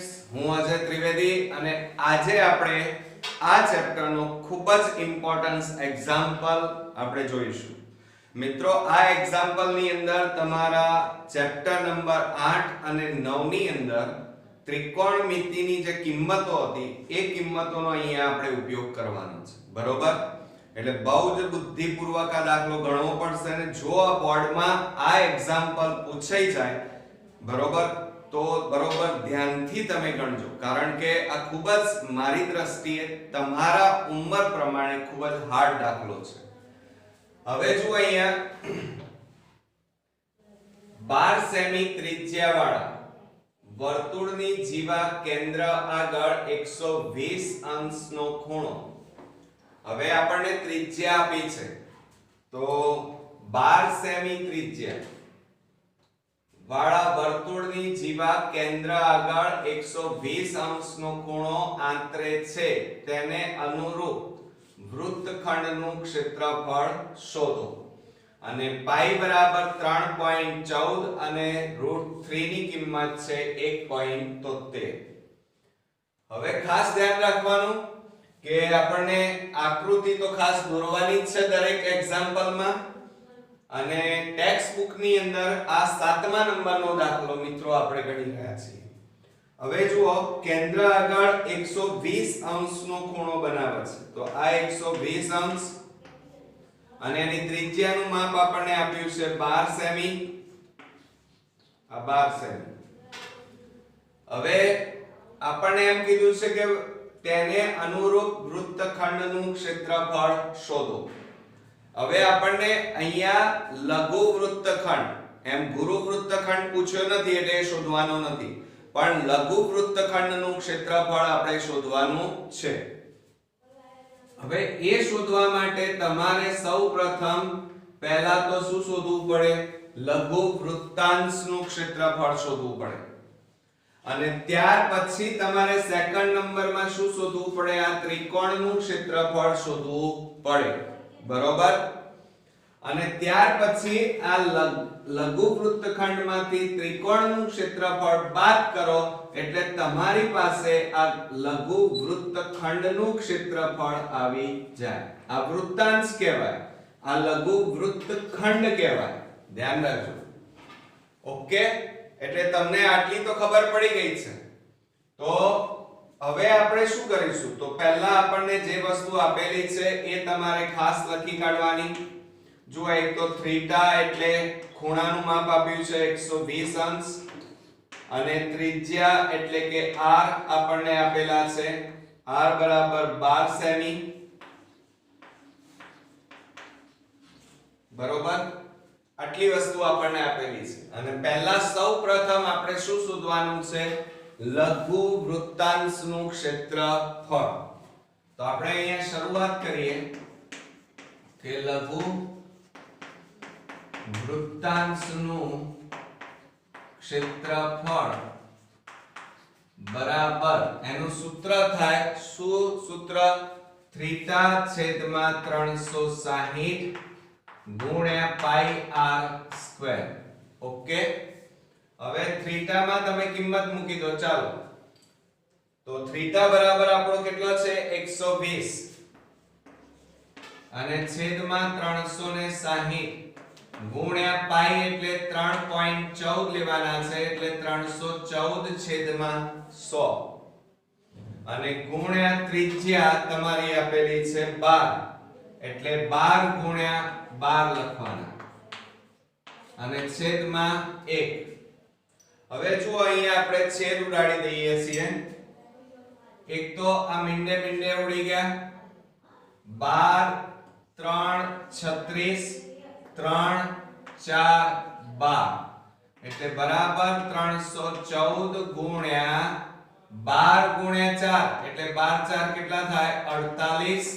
Students, હું અજય ત્રિવેદી અને આજે આપણે આ ચેપ્ટરનો ખૂબ જ ઇમ્પોર્ટન્સ એક્ઝામ્પલ આપણે જોઈશું. મિત્રો, આ એક્ઝામ્પલની અંદર તમારા ચેપ્ટર નંબર 8 અને 9 ની અંદર ત્રિકોણમિતિની જે કિંમતો હતી એ કિંમતોનો અહીંયા આપણે ઉપયોગ કરવાનો છે. બરોબર? એટલે બહુ જ બુદ્ધિપૂર્વક આ દાખલો ગણવો પડશે અને જો આ બોર્ડમાં આ એક્ઝામ્પલ પૂછાઈ જાય, બરોબર, તો બરોબર ધ્યાનથી તમે ગણજો, કારણ કે આ ખૂબ જ મારી દ્રષ્ટિએ તમારા ઉંમર પ્રમાણે ખૂબ જ હાર્ડ દાખલો છે. હવે જો અહીંયા 12 સેમી ત્રિજ્યાવાળા વર્તુળની જીવા કેન્દ્ર આગળ 120 અંશનો ખૂણો. હવે આપણને ત્રિજ્યા આપી છે, તો 12 સેમી ત્રિજ્યા વાળા વર્તુળની જીવા કેન્દ્ર આગળ 120 અંશનો ખૂણો આંતરે છે, તેને અનુરૂપ વૃત્તખંડનું ક્ષેત્રફળ શોધો. અને પાઈ બરાબર 3.14 અને √3 ની કિંમત છે 1.73. હવે ખાસ ધ્યાન રાખવાનું કે આપણને આકૃતિ તો ખાસ દોરવાની જ છે દરેક એક્ઝામ્પલમાં, અને ટેક્સ્ટ બુક ની અંદર આ 7મા નંબરનો દાખલો મિત્રો આપણે ગણી રહ્યા છીએ. હવે જુઓ, કેન્દ્ર આગળ 120 અંશનો ખૂણો બનાવે છે, તો આ 120 અંશ અને એની ત્રિજ્યાનું માપ આપણને આપ્યું છે 12 સેમી. આ 12 સેમી. હવે આપણને એમ કીધું છે કે તેને અનુરૂપ વૃત્તખંડનું ક્ષેત્રફળ શોધો. હવે આપણને અહીંયા લઘુ વૃત્તખંડ, એમ ગુરુ વૃત્તખંડ પૂછ્યો નથી એટલે એ શોધવાનો નથી, પણ લઘુ વૃત્તખંડનું ક્ષેત્રફળ આપણે શોધવાનું છે. હવે એ શોધવા માટે તમારે સૌપ્રથમ પહેલા તો શું શોધવું પડે? લઘુ વૃત્તાંશનું ક્ષેત્રફળ શોધવું પડે. અને ત્યાર પછી તમારે સેકન્ડ નંબરમાં શું શોધવું પડે? આ ત્રિકોણનું ક્ષેત્રફળ શોધવું પડે. બરોબર? અને ત્યાર પછી આ લઘુ વૃત્તખંડમાંથી ત્રિકોણનું ક્ષેત્રફળ બાદ કરો એટલે તમારી પાસે આ લઘુ વૃત્તખંડનું ક્ષેત્રફળ આવી જાય. આ વૃત્તાંશ કહેવાય, આ લઘુ વૃત્તખંડ કહેવાય. ધ્યાન રાખજો. ઓકે, એટલે તમને આટલી તો ખબર પડી ગઈ છે. તો હવે આપણે શું કરીશું? તો પહેલા આપણને જે વસ્તુ આપેલી છે એ તમારે ખાસ લખી કાઢવાની. જો એક તો થીટા એટલે ખૂણાનું માપ આપ્યું છે 120 અંશ, અને ત્રિજ્યા એટલે કે r આપણને આપેલા છે, r બરાબર 12 સેમી. બરોબર? આટલી વસ્તુ આપણને આપેલી છે. અને પહેલા સૌપ્રથમ આપણે શું શોધવાનું છે? લઘુ વૃત્તાંશનું ક્ષેત્રફળ. તો આપણે અહીંયા શરૂઆત કરીએ કે લઘુ વૃત્તાંશનું ક્ષેત્રફળ બરાબર, એનું સૂત્ર થાય શું? સૂત્ર થીટા છેદમાં 360 ગુણ્યા પાઈ r સ્ક્વેર. ઓકે, હવે થીટા માં તમે કિંમત મૂકી દો. ચાલો, તો થીટા બરાબર આપણો કેટલો છે? 120 અને છેદમાં 360 ગુણ્યા પાઈ એટલે 3.14 લેવાના છે, એટલે 314 છેદમાં 100 અને ગુણ્યા ત્રિજ્યા તમારી આપેલી છે 12 એટલે 12 ગુણ્યા 12 લખવાના અને છેદમાં 1. હવે જો અહીંયા આપણે છેદ ઉડાડી દઈએ છીએ. એક તો આ મીંડે ઉડી ગયા. 12 3 36 3 4 12 એટલે બરાબર 314 ગુણ્યા 12 ગુણ્યા 4 એટલે 12 4 કેટલા થાય? 48.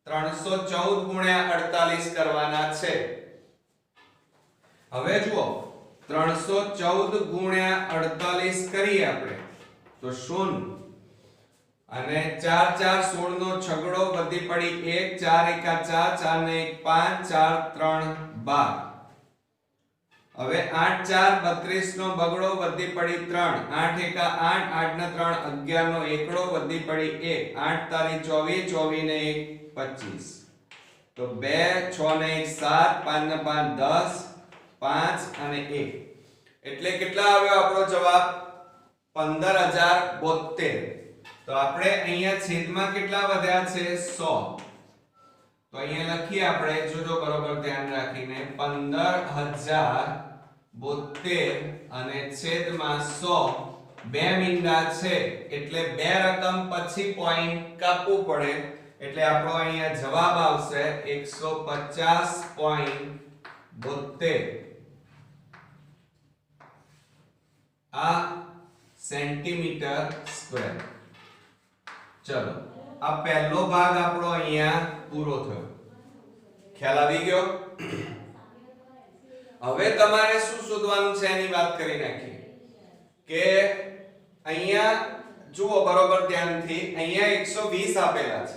314 ગુણ્યા 48 કરવાના છે. હવે જુઓ, 314 ગુણ્યા 48 કરીએ આપણે તો 0 અને 4 4 16 નો છગડો વધી પડી 1 4 એકા 4 4 ને 1 5 4 3 12 હવે 8 4 32 નો બગડો વધી પડી 3 8 1 8 8 ને 3 11 નો એકડો વધી પડી 1 8 તારી 24 24 ને 1 25 તો 2 6 ને 1 7 5 ને 5 10 5 અને 1 એટલે કેટલા આવ્યો આપણો જવાબ 15072 તો આપણે અહીંયા છેદમાં કેટલા વધ્યા છે 100 તો અહીંયા લખીએ આપણે જોજો બરોબર ધ્યાન રાખીને 15072 અને છેદમાં 100 બે મીંડા છે એટલે બે રકમ પછી પોઈન્ટ કાપવું પડે એટલે આપણો અહીંયા જવાબ આવશે 150.72 આ સેન્ટીમીટર સ્ક્વેર ચલો આ પહેલો ભાગ આપણો અહીંયા પૂરો થયો ખ્યાલ આવી ગયો હવે તમારે શું શોધવાનું છે એની વાત કરી નાખીએ કે અહીંયા જુઓ બરોબર ધ્યાનથી અહીંયા 120 આપેલા છે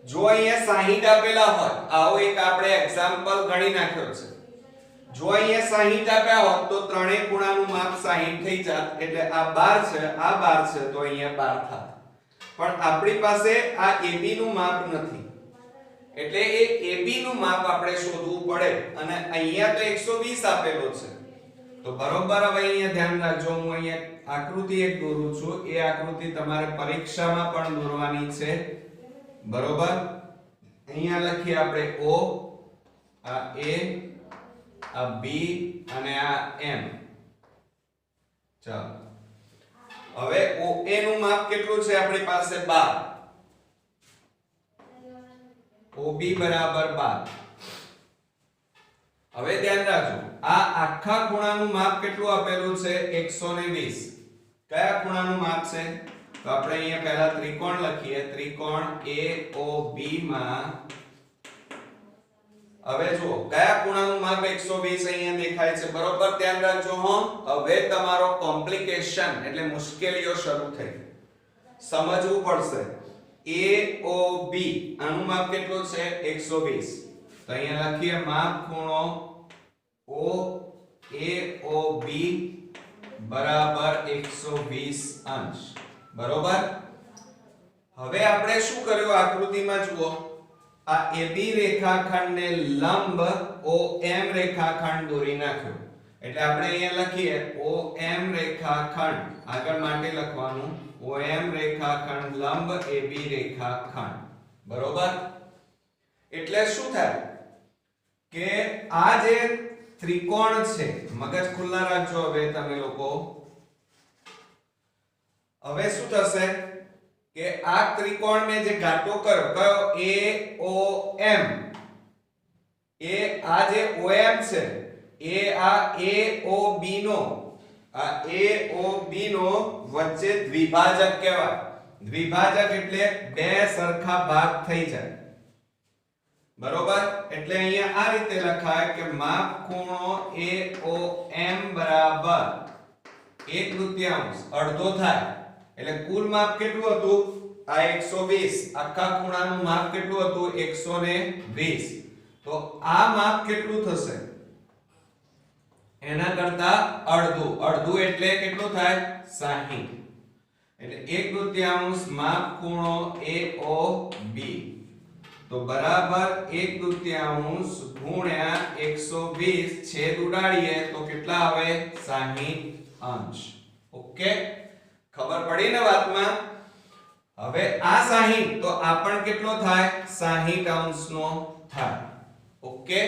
જો અહીંયા 60 આપેલા હોય આવો એક આપણે એક્ઝામ્પલ ગણી નાખ્યો છે જો અહીંયા 60 આપ્યા હોત તો ત્રણેય ખૂણાનું માપ 60 થઈ જાત એટલે આ 12 છે આ 12 છે તો અહીંયા 12 થાત પણ આપણી પાસે આ AB નું માપ નથી એટલે એ AB નું માપ આપણે શોધવું પડે અને અહીંયા તો 120 આપેલો છે તો બરોબર હવે અહીંયા ધ્યાન રાખજો હું અહીંયા આકૃતિ એક દોરું છું એ આકૃતિ તમારે પરીક્ષામાં પણ દોરવાની છે બરોબર અહીંયા લખીએ આપણે O આ A આ B અને આ M ચાલો હવે OA નું માપ કેટલું છે આપણી પાસે 12 OB બરાબર 12 હવે ધ્યાન રાખજો આ આખા ખૂણાનું માપ કેટલું આપેલું છે 120 કયા ખૂણાનું માપ છે તો આપણે અહીંયા પહેલા ત્રિકોણ લખીએ ત્રિકોણ AOB માં હવે જુઓ કયા ખૂણાનું માપ 120 અહીંયા દેખાય છે બરોબર ધ્યાન રાખજો હો હવે તમારો કોમ્પ્લિકેશન એટલે મુશ્કેલીઓ શરૂ થઈ સમજવું પડશે AOB આનું માપ કેટલું છે 120 તો અહીંયા લખીએ માપ ખૂણો OAOB બરાબર 120 અંશ બરોબર હવે આપણે શું કર્યું આકૃતિમાં જુઓ આ AB રેખાખંડને લંબ OM રેખાખંડ દોરી નાખ્યો એટલે આપણે અહીંયા લખીએ OM રેખાખંડ આગળ માટે લખવાનું OM રેખાખંડ લંબ AB રેખાખંડ બરોબર એટલે શું થાય કે આ જે ત્રિકોણ છે મગજ ખુલ્લા રાખજો હવે તમે લોકો હવે શું થશે કે આ ત્રિકોણને જે ઘાટો કરો કયો AOM એ આ જે OM છે એ આ AOB નો વચ્ચે દ્વિભાજક કહેવાય દ્વિભાજક એટલે બે સરખા ભાગ થઈ જાય બરોબર એટલે અહીંયા આ રીતે લખાય કે માપ ખૂણો AOM બરાબર 1/3 અડધો થાય એટલે કુલ માપ કેટલું હતું આ 120 આખા ખૂણાનું માપ કેટલું હતું 120 તો આ માપ કેટલું થશે એના કરતા અડધું એટલે કેટલું થાય 60 એટલે 1/3 માપ ખૂણો AOB તો બરાબર 1/3 ગુણ્યા 120 છેદ ઉડાડીએ તો કેટલા આવે 60 અંશ ઓકે ખબર પડી ને વાતમાં હવે આ 60 તો આ પણ કેટલો થાય 60 અંશનો થાય ઓકે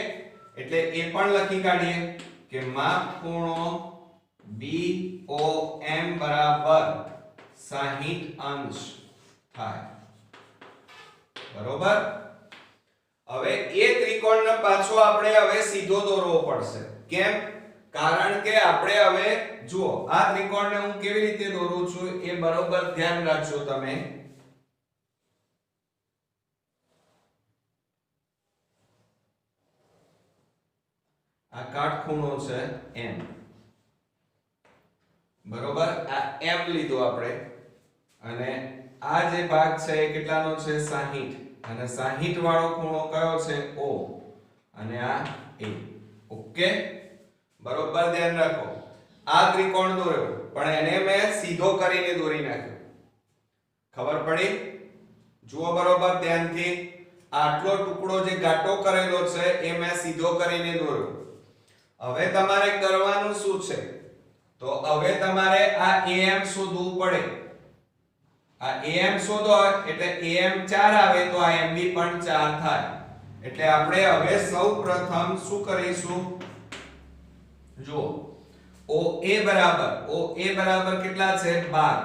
એટલે એ પણ લખી કાઢીએ કે માપ ખૂણો BOM બરાબર 60 અંશ થાય બરોબર હવે એ ત્રિકોણને પાછો આપણે હવે સીધો દોરવો પડશે કેમ કારણ કે આપણે હવે જુઓ આ ત્રિકોણને હું કેવી રીતે દોરું છું એ બરોબર ધ્યાન રાખજો તમે આ કાટખૂણો છે M બરોબર આ M લીધો આપણે અને આ જે ભાગ છે એ કેટલાનો છે 60 અને 60 વાળો ખૂણો કયો છે O અને આ A ઓકે બરોબર ધ્યાન રાખો. આ ત્રિકોણ દોર્યો પણ એને મેં સીધો કરીને દોરી નાખ્યો. ખબર પડી? જુઓ બરોબર ધ્યાનથી. આટલો ટુકડો જે ઘાટો કરેલો છે એ મેં સીધો કરીને દોર્યો. હવે તમારે કરવાનું શું છે? તો હવે તમારે આ am શોધવું પડે. આ am શોધો એટલે am 4 આવે તો આ mb પણ 4 થાય. એટલે આપણે હવે સૌપ્રથમ શું કરીશું? જુઓ OA બરાબર કેટલા છે? 12.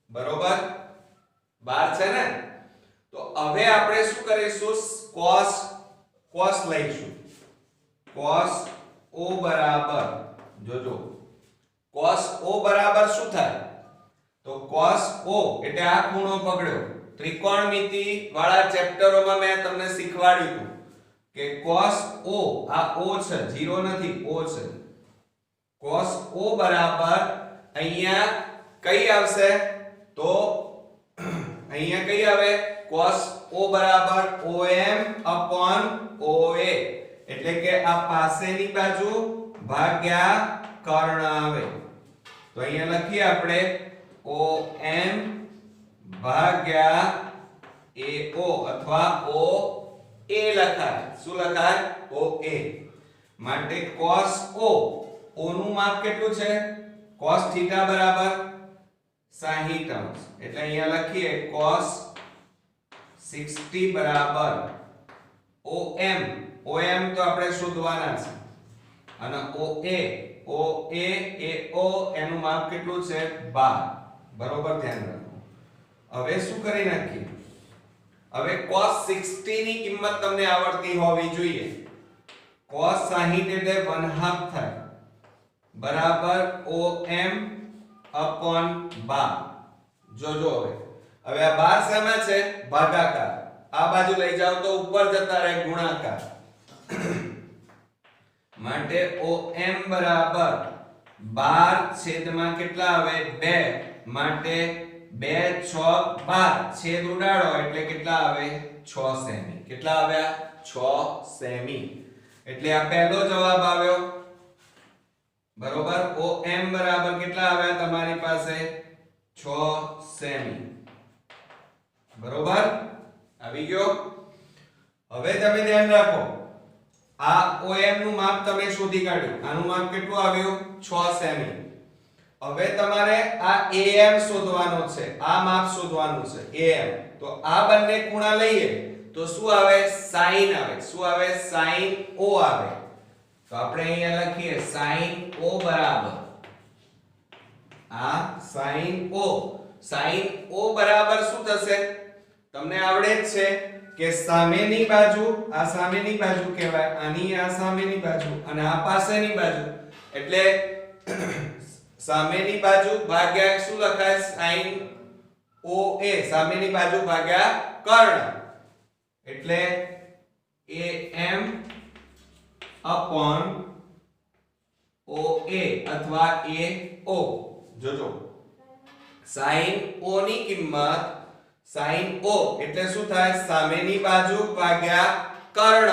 બરોબર 12 છે ને? તો હવે આપણે શું કરીશું? cos લઈશું. cos O બરાબર જોજો cos O બરાબર શું થાય? તો cos O એટલે આ ખૂણો પકડ્યો. ત્રિકોણમિતિ વાળા ચેપ્ટરોમાં મેં તમને શીખવાડ્યું હતું કે cos O આ O છે, 0 નથી, O છે. cos O બરાબર અહીંયા કઈ આવશે? તો અહીંયા કઈ આવે? cos O બરાબર OM upon OA એટલે કે આ પાસેની બાજુ ભાગ્યા કર્ણ આવે. તો અહીંયા લખીએ આપણે OM ભાગ્યા AO અથવા OA લખાય. શું લખાય? OA. માટે cos O નું માપ કેટલું છે? cos θ બરાબર 60 અંશ. એટલે અહીંયા લખીએ cos 60 બરાબર OM તો આપણે શોધવાના છે અને OA AO એનું માપ કેટલું છે? 12. બરોબર ધ્યાન રાખો. હવે શું કરી નાખીએ? હવે cos 60 ની કિંમત તમને આવડતી હોવી જોઈએ. cos 60 એટલે 1/2 થાય બરાબર OM upon 12. જોજો હવે આ 12 શેમાં છે? ભાગાકાર. આ બાજુ લઈ જાવ તો ઉપર જતા રહે ગુણાકાર. માટે OM બરાબર 12 છેદમાં કેટલા આવે? 2. માટે 2 6 12 છેદ ઉડાડો એટલે કેટલા આવે? 6 સેમી. કેટલા આવ્યા? 6 સેમી. એટલે આ પહેલો જવાબ આવ્યો. બરોબર. OM બરાબર કેટલા આવ્યા તમારી પાસે? 6 સેમી. બરોબર આવી ગયો. હવે તમે ધ્યાન રાખો, આ OM નું માપ તમે શોધી કાઢ્યું. આનું માપ કેટલું આવ્યું? 6 સેમી. હવે તમારે આ AM શોધવાનો છે. આ માપ શોધવાનું છે AM. તો આ બંને ખૂણા લઈએ તો શું આવે? sin આવે. શું આવે? sin O આવે. તો આપણે અહીંયા લખીએ sin O બરાબર આ sin O. sin O બરાબર શું થશે? તમને આવડે જ છે કે સામેની બાજુ, આ સામેની બાજુ કહેવાય, આની આ સામેની બાજુ અને આ પાસેની બાજુ. એટલે સામેની બાજુ ભાગ્યા શું લખાય? sin OA. સામેની બાજુ ભાગ્યા કર્ણ. એટલે AM upon OA અથવા AO. જોજો sin O ની કિંમત sin O એટલે શું થાય? સામેની બાજુ ભાગ્યા કર્ણ.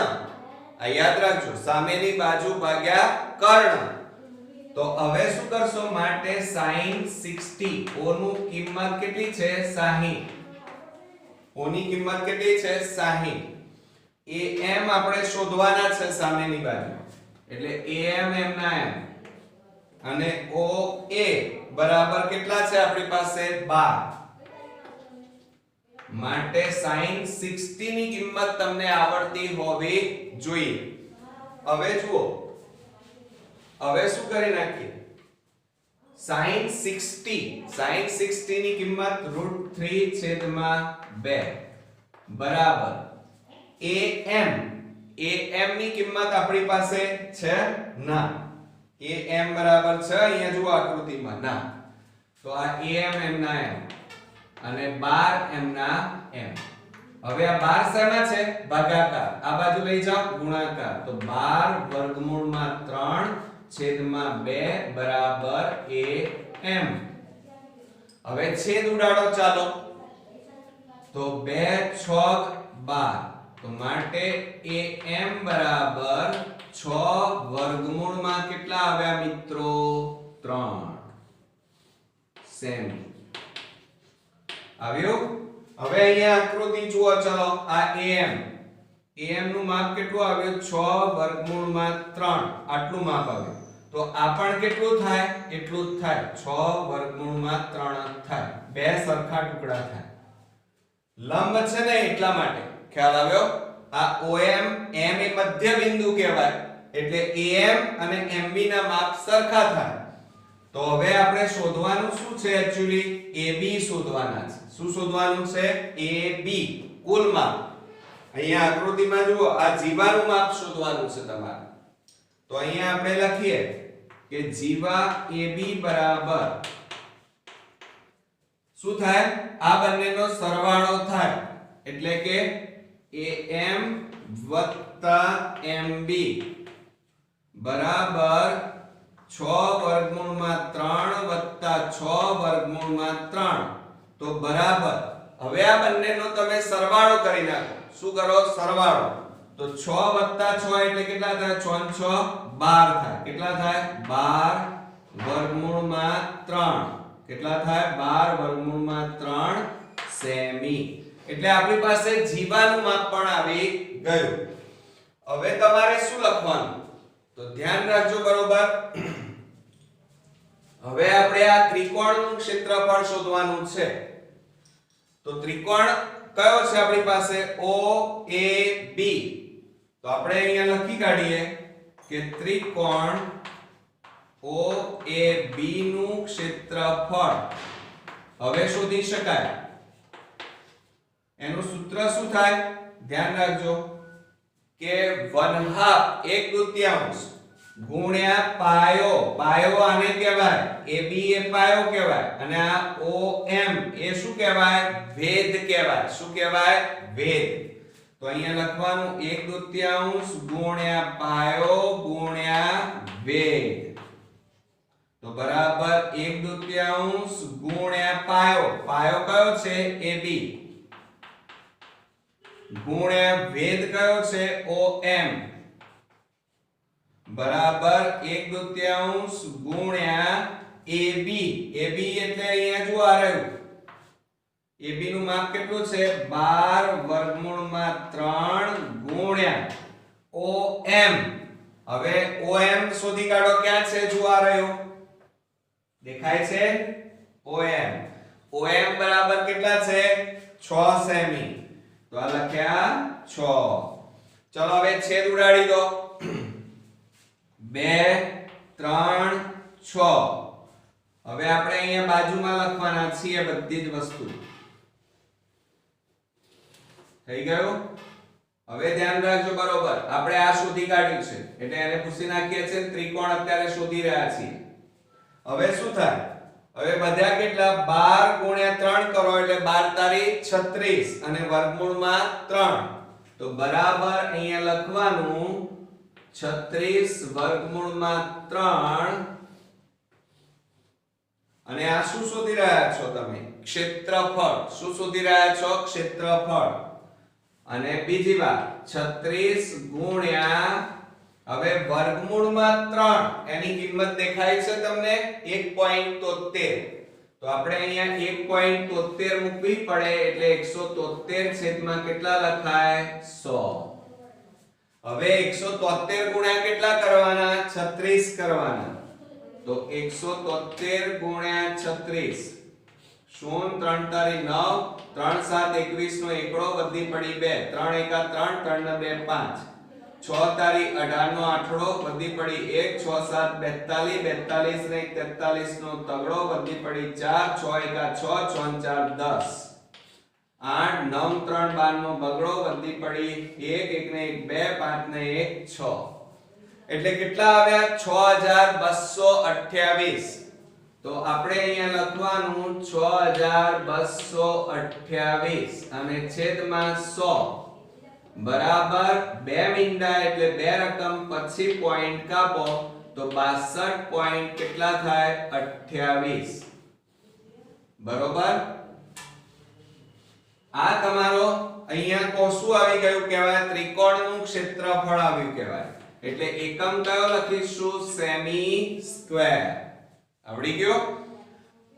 આ યાદ રાખજો, સામેની બાજુ ભાગ્યા કર્ણ. તો હવે શું કરશો? માટે sin 60 O નું કિંમત કેટલી છે? 60. O ની કિંમત કેટલી છે? 60. AM આપણે શોધવાના છે સામેની બાજુ. એટલે AM m ના m અને OA બરાબર કેટલા છે આપણી પાસે? 12. માટે sin 60 ની કિંમત તમને આવડતી હોવી જોઈએ. હવે જુઓ, હવે શું કરી નાખીએ? sin 60 ની કિંમત √3/2 બરાબર AM ની કિંમત આપણી પાસે છે ના? AM બરાબર છે અહીંયા જુઓ આકૃતિમાં ના. તો આ AM m ના m અને 12 m ના m. હવે આ 12 શેમાં છે? ભાગાકાર. આ બાજુ લઈ જાઓ ગુણાકાર. તો 12 વર્ગમૂળમાં 3/2 બરાબર AM. હવે છેદ ઉડાડો ચાલો. તો 2 6 12 તો માટે am બરાબર 6 વર્ગમૂળમાં કેટલા આવ્યા મિત્રો 3 સેમી આવ્યું। હવે અહીંયા આકૃતિ જુઓ ચલો આ am નું માપ કેટલું આવ્યું 6 વર્ગમૂળમાં 3 આટલું માપ આવ્યું તો આ પણ કેટલું થાય એટલું જ થાય 6 વર્ગમૂળમાં 3 જ થાય બે સરખા ટુકડા થાય લંબ છે ને એટલા માટે ખ્યાલ આવ્યો આ OM M એ મધ્ય બિંદુ કહેવાય એટલે AM અને MB ના માપ સરખા થાય તો હવે આપણે શોધવાનું શું છે એક્ચ્યુઅલી AB શોધવાના છે શું શોધવાનું છે AB કુલ માપ અહીંયા આકૃતિમાં જુઓ આ જીવાનું માપ શોધવાનું છે તમારે તો અહીંયા આપણે લખીએ કે જીવા AB બરાબર શું થાય આ બંનેનો સરવાળો થાય એટલે કે AM MB બરાબર 6 વર્ગમૂળમાં 3 6 વર્ગમૂળમાં 3 તો બરાબર હવે આ બંનેનો તમે સરવાળો કરી નાખો શું કરો સરવાળો તો 6 6 એટલે કેટલા થાય 6 6 12 થાય કેટલા થાય 12 વર્ગમૂળમાં 3 કેટલા થાય 12 વર્ગમૂળમાં 3 સેમી એટલે આપણી પાસે જીવાનું માપ પણ આવી ગયું હવે તમારે શું લખવાનું તો ધ્યાન રાખજો બરોબર હવે આપણે આ ત્રિકોણનું ક્ષેત્રફળ શોધવાનું છે તો ત્રિકોણ કયો છે આપણી પાસે OAB તો આપણે અહીંયા લખી કાઢીએ કે ત્રિકોણ OAB નું ક્ષેત્રફળ હવે શોધી શકાય એનું સૂત્ર શું થાય ધ્યાન રાખજો કે 1/2 ગુણ્યા પાયો પાયો આને કહેવાય AB એ પાયો કહેવાય અને આ OM એ શું કહેવાય ભેદ કહેવાય શું કહેવાય ભેદ તો અહીંયા લખવાનું 1/2 ગુણ્યા પાયો ગુણ્યા ભેદ તો બરાબર 1/2 ગુણ્યા પાયો પાયો કયો છે AB ગુણ્યા ભેદ કયો છે OM બરાબર 1/2 ગુણ્યા AB AB એટલે અહીંયા જો આ રહ્યું AB નું માપ કેટલું છે 12 વર્ગમૂળમાં 3 ગુણ્યા OM હવે OM શોધી કાઢો ક્યાં છે જો આ રહ્યું દેખાય છે OM બરાબર કેટલા છે 6 સેમી તો આ લખ્યા 6 ચલો હવે છેદ ઉડાડી દો 2 3 6 હવે આપણે અહીંયા બાજુમાં લખવાના છીએ બધી જ વસ્તુ થઈ ગયું હવે ધ્યાન રાખજો બરોબર આપણે આ શોધી કાઢ્યું છે એટલે એને પૂછી નાખીએ છે ત્રિકોણ અત્યારે શોધી રહ્યા છીએ હવે શું થાય હવે બધા કેટલા 12 ગુણ્યા 3 કરો એટલે 12 તારી 36 અને વર્ગમૂળમાં 3 તો બરાબર અહીંયા લખવાનું 36 વર્ગમૂળમાં 3 અને આ શું શોધી રહ્યા છો તમે ક્ષેત્રફળ શું શોધી રહ્યા છો ક્ષેત્રફળ અને બીજી વાત 36 ગુણ્યા હવે વર્ગમૂળમાં 3 એની કિંમત દેખાય છે તમને 1.73 તો આપણે અહીંયા 1.73 મૂકવી પડે એટલે 173 છેદમાં કેટલા લખાય 100 હવે 173 ગુણ્યા કેટલા કરવાના 36 કરવાના તો 173 ગુણ્યા 36 0 3 તારી 9 3 7 21 નો એકડો વધી પડી 2 3 એકા 3 3 ને 2 5 6 તારી 18 નો આઠડો વધી પડી 1 6 7 42 42 ને 43 નો તગડો વધી પડી 4 6 એકા 6 6 4 10 8 9 3 12 નો બગડો વધી પડી 1 1 ને 1 2 5 ને 1 6 એટલે કેટલા આવ્યા 6228 તો આપણે અહીંયા લખવાનું 6228 અને છેદમાં 100 બરાબર 2 મીંડા એટલે 2 રકમ પછી પોઈન્ટ કાપો તો 62 પોઈન્ટ કેટલા થાય 28 બરોબર આ તમારો અહીંયા નાખો શું આવી ગયું કહેવાય ત્રિકોણનું ક્ષેત્રફળ આવ્યું કહેવાય એટલે એકમ કયો લખીશું સેમી સ્ક્વેર આવડી ગયો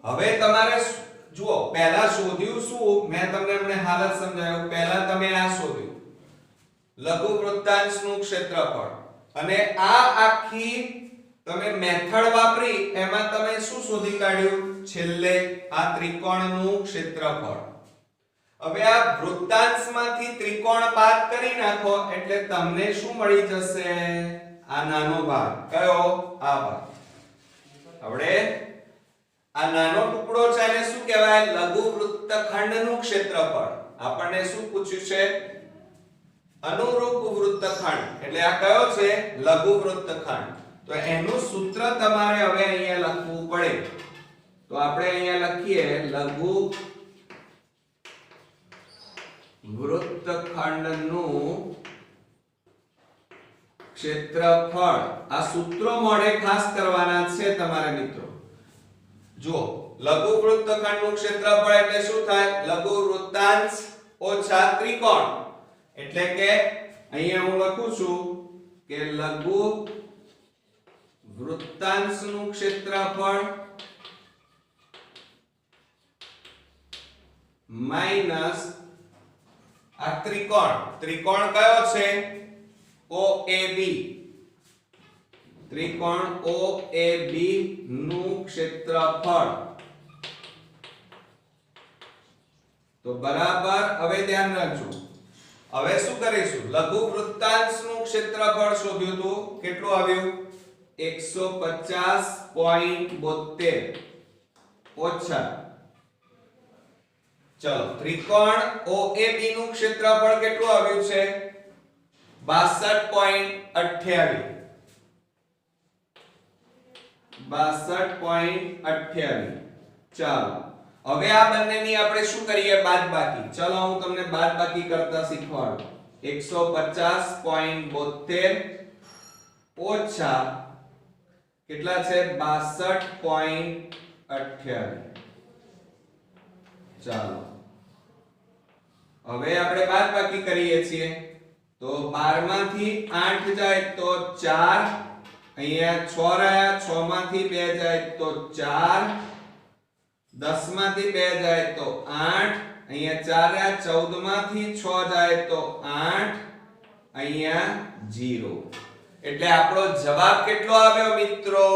હવે તમારે જુઓ પહેલા શોધ્યું શું મેં તમને હમણે હાલ જ સમજાવ્યું પહેલા તમે આ શોધ્યું લઘુ વૃત્તાંશનું ક્ષેત્રફળ અને આ આખી તમે મેથડ વાપરી એમાં તમે શું શોધી કાઢ્યું છેલ્લે આ ત્રિકોણનું ક્ષેત્રફળ હવે આ વૃત્તાંશમાંથી ત્રિકોણ બાદ કરી નાખો એટલે તમને શું મળી જશે આ નાનો ભાગ કયો આ ભાગ હવે આ નાનો ટુકડો છે એને શું કહેવાય લઘુ વૃત્તખંડનું ક્ષેત્રફળ આપણને શું પૂછ્યું છે અનુરૂપ વૃત્તખંડ એટલે આ કયો છે લઘુ વૃત્તખંડ તો એનું સૂત્ર તમારે હવે અહીંયા લખવું પડે તો આપણે અહીંયા લખીએ લઘુ વૃત્તખંડનું ક્ષેત્રફળ આ સૂત્રો મોઢે ખાસ કરવાના છે તમારે મિત્રો જો લઘુ વૃત્તખંડનું ક્ષેત્રફળ એટલે શું થાય લઘુ વૃત્તાંશ ઓછા ત્રિકોણ એટલે કે અહીંયા હું લખું છું કે લઘુ વૃત્તાંશનું ક્ષેત્રફળ માઈનસ આ ત્રિકોણ કયો છે OAB ત્રિકોણ OAB નું ક્ષેત્રફળ તો બરાબર હવે ધ્યાન રાખજો હવે શું કરીશું લઘુ વૃત્તાંશનું ક્ષેત્રફળ શોધ્યું તો કેટલું આવ્યું 150.72 ઓછા ચલો ત્રિકોણ OAB નું ક્ષેત્રફળ કેટલું આવ્યું છે 62.28 ચાલો હવે આ બંનેની આપણે શું કરીએ બાદબાકી ચલો હું તમને બાદબાકી કરતા શીખવાડું 150.72 ઓછા કેટલા છે 62.28 ચાલો હવે આપણે બાદબાકી કરીએ છીએ તો 12 માંથી 8 જાય તો 4 અહીંયા 6 રહ્યા 6 માંથી 2 જાય તો 4 10 માંથી 2 જાય તો 8 અહીંયા 4 રહ્યા 14 માંથી 6 જાય તો 8 અહીંયા 0 એટલે આપણો જવાબ કેટલો આવ્યો મિત્રો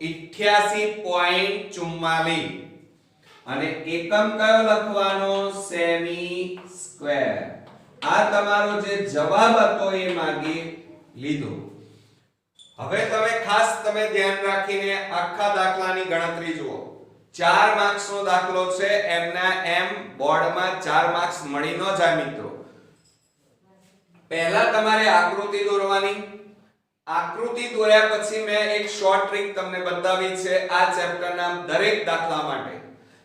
88.44 અને એકમ કયો લખવાનો સેમી સ્ક્વેર આ તમારો જે જવાબ હતો એ માગી લીધો હવે તમે ખાસ ધ્યાન રાખીને આખા દાખલાની ગણતરી જુઓ 4 માર્ક્સ નો દાખલો છે એમના એમ બોર્ડમાં 4 માર્ક્સ મળી ન જાય મિત્રો પહેલા તમારે આકૃતિ દોરવાની આકૃતિ દોર્યા પછી મેં એક શોર્ટ ટ્રીક તમને બતાવી છે આ ચેપ્ટરના દરેક દાખલા માટે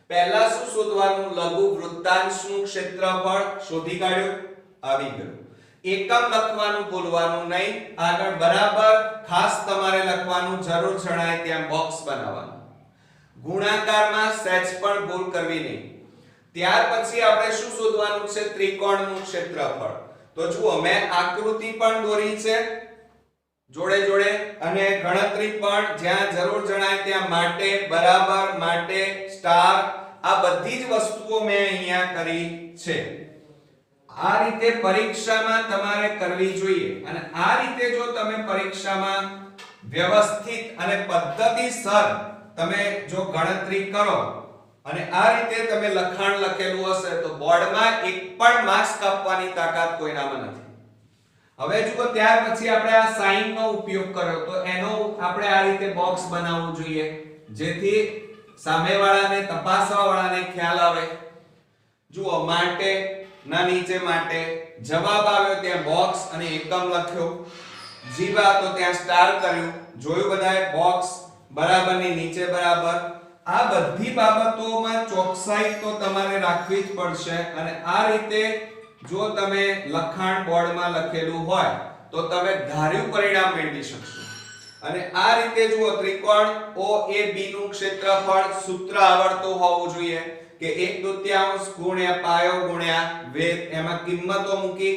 પહેલા શું શોધવાનું લઘુ વૃત્તાંશનું ક્ષેત્રફળ શોધી કાઢ્યું આવી ગયું એકમ લખવાનું ભૂલવાનું નહીં આગળ બરાબર ખાસ તમારે લખવાનું જરૂર જણાય ત્યાં બોક્સ બનાવવાનું ગુણાકારમાં સહેજ પણ ભૂલ કરવી નહીં ત્યાર પછી આપણે શું શોધવાનું છે ત્રિકોણનું ક્ષેત્રફળ તો જુઓ મેં આકૃતિ પણ દોરી છે જોડે જોડે અને ગણતરી પણ જ્યાં જરૂર જણાય ત્યાં માટે બરાબર માટે સ્ટાર આ બધી જ વસ્તુઓ મેં અહીંયા કરી છે આ રીતે પરીક્ષામાં તમારે કરવી જોઈએ અને આ રીતે જો તમે પરીક્ષામાં વ્યવસ્થિત અને પદ્ધતિસર તમે જો ગણતરી કરો અને આ રીતે તમે લખાણ લખેલું હશે તો બોર્ડમાં એક પણ માર્ક્સ કાપવાની તાકાત કોઈનામાં નથી હવે જુઓ ત્યાર પછી આપણે આ સાઈન નો ઉપયોગ કર્યો તો એનો આપણે આ રીતે બોક્સ બનાવવું જોઈએ જેથી સામેવાળાને તપાસવાવાળાને ખ્યાલ આવે જુઓ માટે ના નીચે માટે જવાબ આવ્યો ત્યાં બોક્સ અને એકમ લખ્યો જીવા તો ત્યાં સ્ટાર કર્યું જોયું બધાએ બોક્સ બરાબરની નીચે બરાબર આ બધી બાબતોમાં ચોકસાઈ તો તમારે રાખવી જ પડશે અને આ રીતે જો તમે લખાણ બોર્ડમાં લખેલું હોય તો તમે ધાર્યું પરિણામ મેળવી શકશો અને આ રીતે જુઓ ત્રિકોણ OAB નું ક્ષેત્રફળ સૂત્ર આવડતું હોવું જોઈએ કે 1/2 ગુણ્યા પાયો ગુણ્યા વેધ, એમાં કિંમતો મૂકી,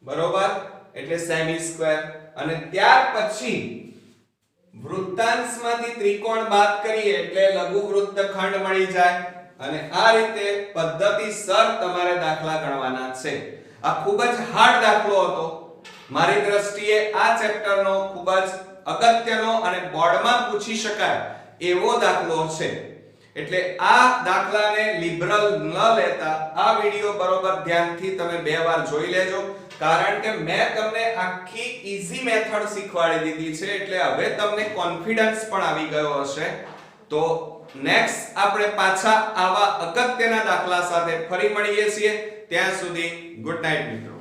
બરોબર, એટલે સેમી સ્ક્વેર. અને ત્યાર પછી વૃત્તાંશમાંથી ત્રિકોણ બાદ કરીએ એટલે લઘુ વૃત્તખંડ મળી જાય. અને આ રીતે પદ્ધતિસર તમારે દાખલા ગણવાના છે. આ ખૂબ જ હાર્ડ દાખલો હતો મારી દ્રષ્ટિએ. આ ચેપ્ટરનો ખૂબ જ અગત્યનો અને બોર્ડમાં પૂછી શકાય એવો દાખલો છે. એટલે આ દાખલાને લિબરલ ન લેતા આ વિડિયો બરોબર ધ્યાનથી તમે 2 વાર જોઈ લેજો, કારણ કે મેં તમને આખી ઈઝી મેથડ શીખવાડી દીધી છે. એટલે હવે તમને કોન્ફિડન્સ પણ આવી ગયો હશે. તો નેક્સ્ટ આપણે પાછા આવા અગત્યના દાખલા સાથે ફરી મળીએ છીએ. ત્યાં સુધી ગુડ નાઈટ મિત્રો.